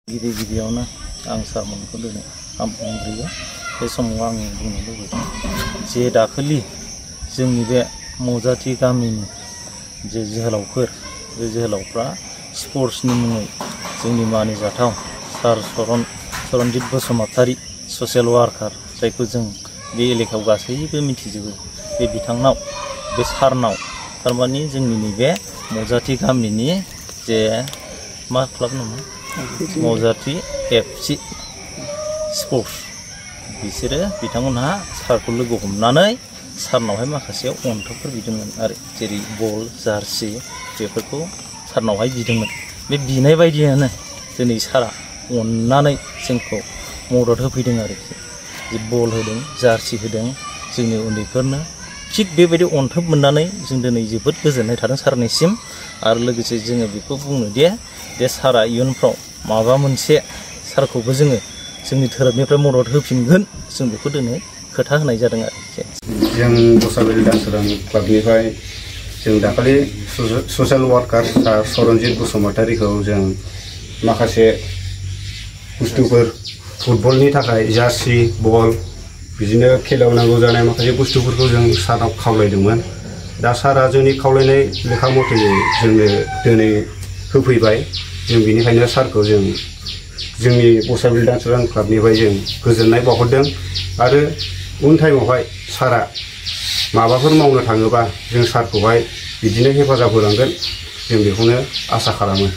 गिबियावनो आं सारमोनखौ दिनै हामग्रोयो। बे समाव आं बुंनो लुबैदों जे दाखालि जोंनि बे मौजाथि गामिनि जे जोहोलावफोर, बे जोहोलावफ्रा स्पर्ट्सनि मुङै जोंनि मानिजाथाव सार सरनजित बसुमतारी ससियेल वार्कार, जायखौ जों बे एलेकायाव गासैबो मिथिजोबो, बे बिथांनाव, बे सारनाव थारमाने जोंनि नैबे मौजाथि गामिनि जे मा क्लाब नामा, मौजाथि FC स्पर्ट्स, बिसोरो बिथांमोनहा सारखौ लोगो हमनानै सारनावहाय माखासे अनथोबफोर बिदोंमोन आरो, जेरै बल, जार्सि बेफोरखौ सारनावहाय बिदोंमोन। बे बिनाय बायदियानो दिनै सारा अननानै जोंखौ मदद होफैदों आरोखि, जे बल होदों, जार्सि होदों जोंनि उन्दैफोरनो। थिग बेबायदि अनथोब मोननानै जों दिनै जोबोद गोजोननाय थादों सारनिसिम। आरो लोगोसे जोङो बेखौ बुङो दे सारा इयुनफ्राव माबा मोनसे सारखौबो जोङो जोंनि धोरोमनिफ्राय मदद होफिनगोन, जों बेखौ दिनै खोथा होनाय जादों आरोखि। जों दसाबेल दानसोरां क्लाबनिफ्राय जों दाखालि ससियेल वार्कार सार सरनजित बसुमतारीखौ जों माखासे बुस्थुफोर, फुटबलनि थाखाय जार्सि, बल, बिदिनो खेलायाव नांगौ जानाय माखासे बुस्थुफोरखौ जों सारनाव खावलायदोंमोन। दा सारा जोंनि खावलायनाय लेखा मथे जोंनो दिनै होफैबाय। जों बेनिखायनो सारखौ जों जोंनि दसाबेल दानसोरां क्लाबनिफ्राय जों गोजोननाय बावहरदों। आरो उन टाइमावहाय सारा माबाफोर मावनो थाङोबा जों सारखौहाय बिदिनो हेफाजाब होलांगोन, जों बेखौनो आसा खालामो।